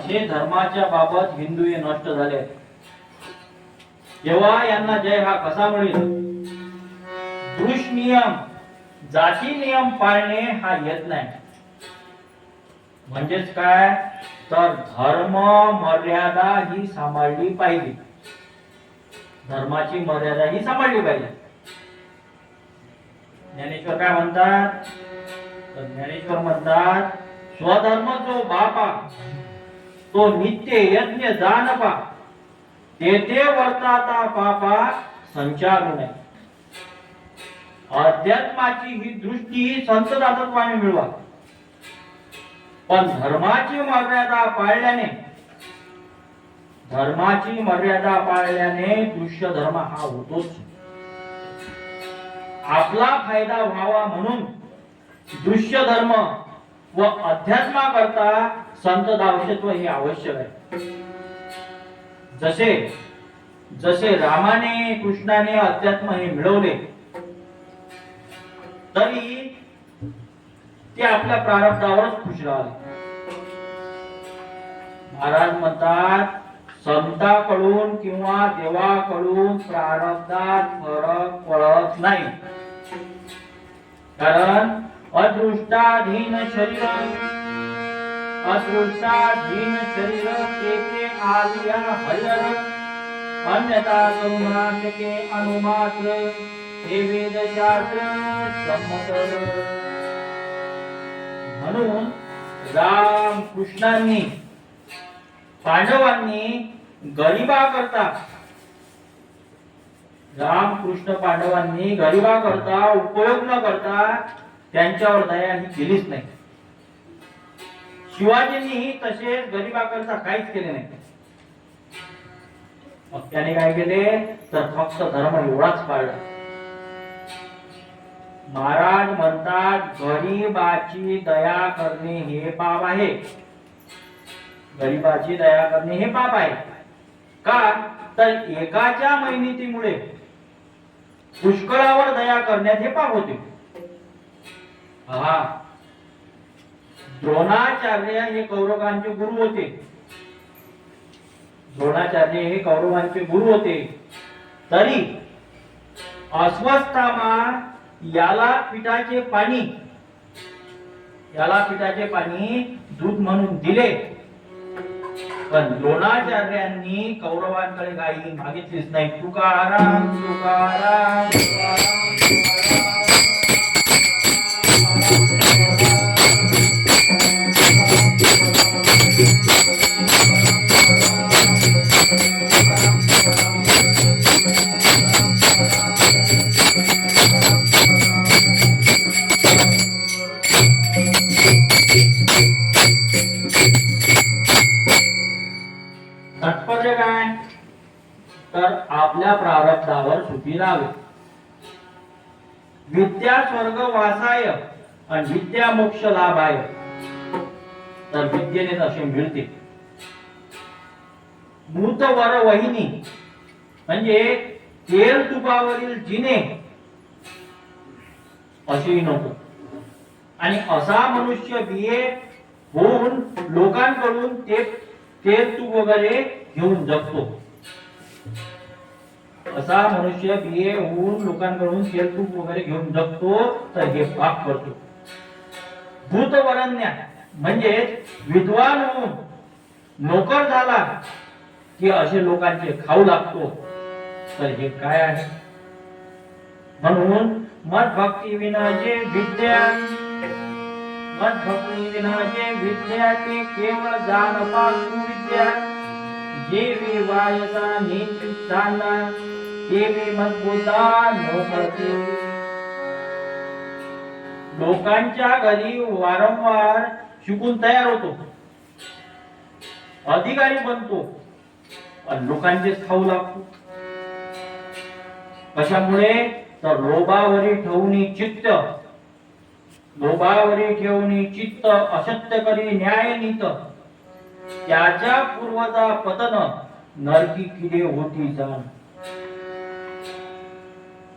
असे धर्माच्या बाबत हिंदू हे नष्ट झाले. तेव्हा यांना जय हा कसा मिळेल? दृश नियम, जाती नियम पाळणे हा येत नाही. म्हणजेच काय तर धर्म मर्यादा ही सांभाळली पाहिजे. धर्माची मर्यादा ही सांभाळली पाहिजे. ज्ञानेश्वर काय म्हणतात? तर ज्ञानेश्वर म्हणतात स्वधर्म जो बापा तो नित्य यज्ञ जानपा तेथे वर्ताता पापा संचारू नये. अध्यात्माची ही दृष्टी संत दासत्वाने मिळवा. पण धर्माची मर्यादा पाळल्याने दृश्य धर्म हा होतोच. आपला फायदा व्हावा म्हणून दृश्य धर्म व अध्यात्मा करता संत दासत्व हे आवश्यक आहे. जसे रामाने कृष्णाने अध्यात्म हे मिळवले तरी ते आपल्या प्रारब्धावरच खुश राहिले. महाराज म्हणतात संताकडून किंवा देवाकडून प्रारब्धात फरक पडत नाही. कारण अदृष्टाधीन शरीर तेथे आलिया हरिहर अन्यथा करुणाशके अनुमात्र हे वेदशास्त्र संमत. म्हणून राम कृष्णांनी पांडवांनी गरिबा करता उपयोग न करता त्यांच्यावर दया ही केलीच नाही. शिवाजींनीही तसेच गरिबा करता काहीच केले नाही. मग त्याने काय केले तर फक्त धर्म एवढाच पाळला. महाराज म्हणतात गरिबाची दया करणे हे पाप आहे. गरिबाची दया करणे हे पाप आहे. का तर एकाच्या मैनितीमुळे पुष्कळावर दया करण्यात हे पाप होते. द्रोणाचार्य हे कौरवांचे गुरु होते. तरी अश्वत्थामा याला पिठाचे पाणी दूध म्हणून दिले. पण द्रोणाचार्यांनी कौरवांकडे काही मागितलीच नाही. तुकाराम तुकाराम तुकाराम तात्पर्य काय तर आपल्या प्रारब्धावर सुखी राहावे. विद्या स्वर्ग वासाय आणि विद्या मोक्ष लाभाय. तर विद्येने असे मिळते. मूत वर वहिनी म्हणजे तेल तुपावरील जिने अशी नको. आणि असा मनुष्य बिये होऊन लोकांकडून तेल तूप वगैरे घेऊन जगतो. असा मनुष्य बिये होऊन लोकांकडून तेल तूप वगैरे घेऊन जगतो तर हे पाप करतो. भूतवरण्या म्हणजे विद्वान होऊन नोकर झाला की असे लोकांचे खाऊ लागतो तर हे काय आहे? म्हणून मत भक्ती विना जे विद्या ते केवळ जानपा सुविद्या. जेवी वायसा नीती चालना तेवी मजबूता नोकरते. लोकांच्या घरी वारंवार शिकून तयार होतो, अधिकारी बनतो, पण लोकांचेच खाऊ लागतो. कशामुळे तर लोभावरी ठेवणी चित्त असत्य करी न्याय नीत. त्याच्या पूर्वजा पतन नरकी किडे होती जाण.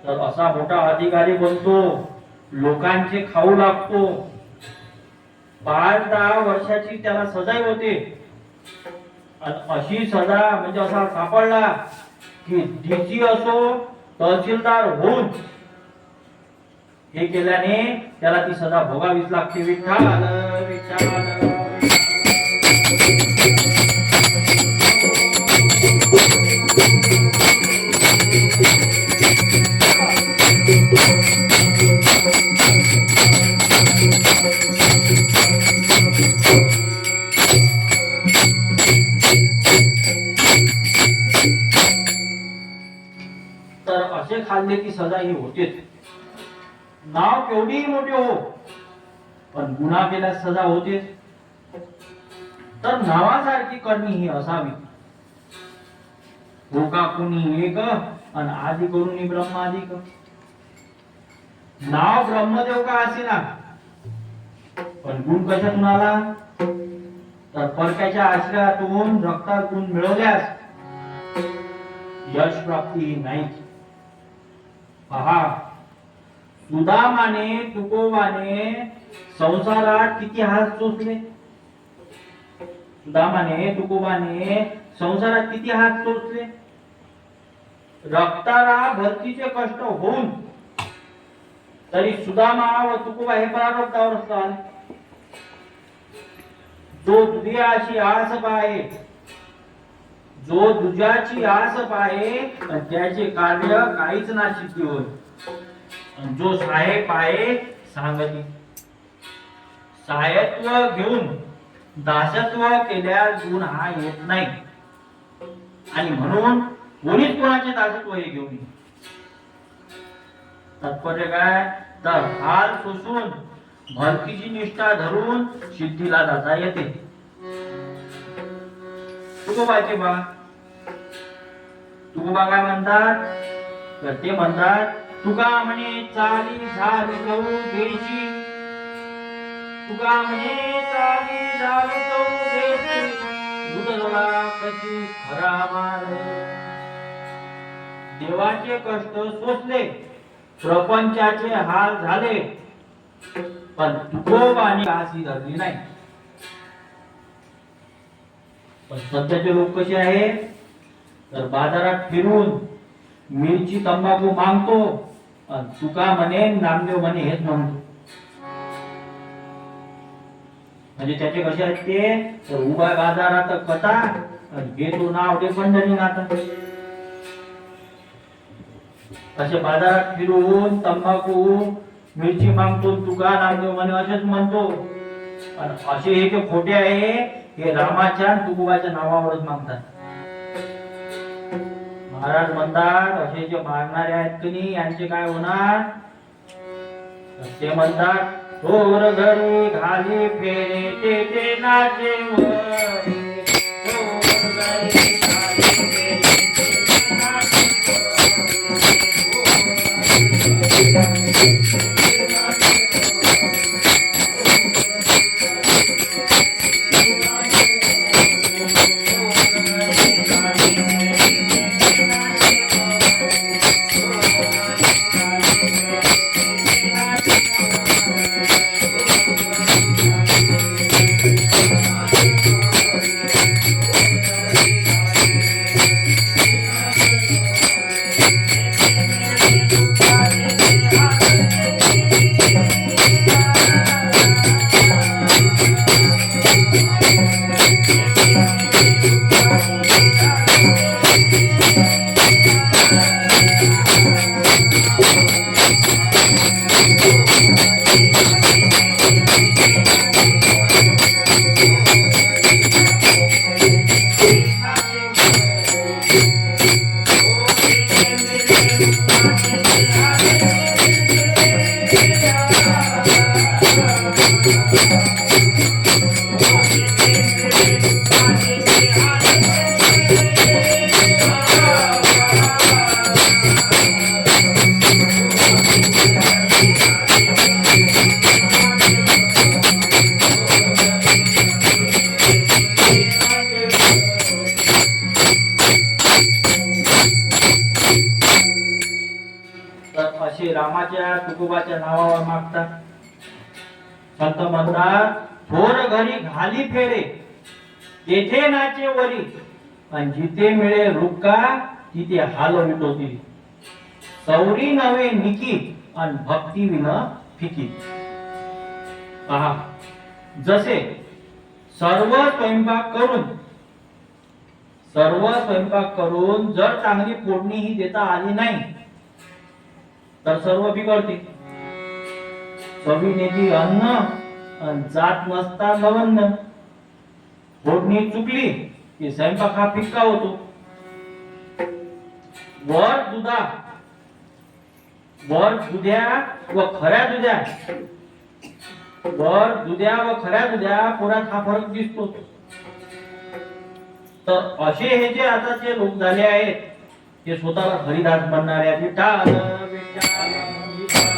तर असा मोठा अधिकारी बनतो, लोकांचे खाऊ लागतो. 5-10 वर्षाची त्याला सजाई होते. आणि अशी सजा म्हणजे असा सापडला की डीसी असो तहसीलदार होऊन हे केल्याने त्याला ती सजा भोगावीच लागते. विठ्ठल विठ्ठल तर असे खाल्ले की सजा ही होतेच. नाव केवढी मोठे हो पण गुन्हा केल्यास सजा होतेच. तर नावासारखी करणी ही असावी. लोका कुणी एक आणि आदि करून ब्रह्मादिक. नाव ब्रह्मदेव का असेना पण गुण कशातून आला तर परक्याच्या आश्रयातून रक्तात गुण मिळवल्यास यश प्राप्ती ही नाही. पहा सुदामाने तुकोबाने संसारात किती हात चोचले. सुदामाने तुकोबाने संसारात किती हात चोचले. रक्ताला भरतीचे कष्ट होऊन तरी सुदामा व तुकोबा हे परारब्धावर असतात. जो दुनियाची आस पाहे जो दुजाची आस पाहे त्याचे कार्य काहीच ना सिद्धी होय. जो साहेब पाहे सांगती. सहायत्व घेऊन दासत्व केल्यास गुण हा येत नाही आणि म्हणून कोणीच कोणाचे दासत्व हे घेऊन नये. तात्पर्य काय तर हाल सोसून भक्तीची निष्ठा धरून सिद्धीला जाता येते. तुकोबाचे बा तुकोबा काय म्हणतात तर ते म्हणतात तुका म्हणे चाली झाली जाऊ देशी. तुका म्हणे चाली झाली जाऊ देशी उदला कशी खरा माल. देवाचे कष्ट सोसले प्रपंचाचे हाल झाले पण तुकोबाने काशी धरली नाही. पण सध्याचे लोक कसे आहे तर बाजारात फिरून मिरची तंबाखू मागतो तुका म्हणे नामदेव म्हणे हेच म्हणतो. म्हणजे त्याचे कसे आहेत ते तर उभा बाजारात कथा घेतो नाव ते पंढरीनाथ. असे बाजारात फिरून तंबाखू मिरची मागतो तुका नामदेव म्हणे असेच म्हणतो. असे हे जे खोटे आहे हे रामाच्या तुकोबाच्या नावावरच मागतात. महाराज म्हणतात असे जे मागणारे आहेत की नाही यांचे काय होणार ते म्हणतात थोर घरी घाली फेरे ते ते नाचे वरी. थोर घरी घाली फेरे ते ते नाचे रामाच्या तुकोबाच्या नावावर मागतात. संत म्हणतात थोर घरी घाली फेरे तेथे नाचे वरी आणि जिथे मिळे रुक्का तिथे हालवित होती. सौरी नवे निकी आणि भक्ती विना फिकी. पहा, जसे सर्व स्वयंपाक करून जर चांगली फोडणी ही देता आली नाही तर सर्व बिघडते. चवीनेची अन्न आणि जात नसता लवण्य. फोडणी चुकली की स्वयंपाक हा फिक्का होतो. वर दुध्या व खऱ्या दुध्या पुरात हा फरक दिसतो. तर असे हे जे आताचे लोक झाले आहेत ते स्वतःला हरिदास बनणाऱ्या विठाल विठाल विठाल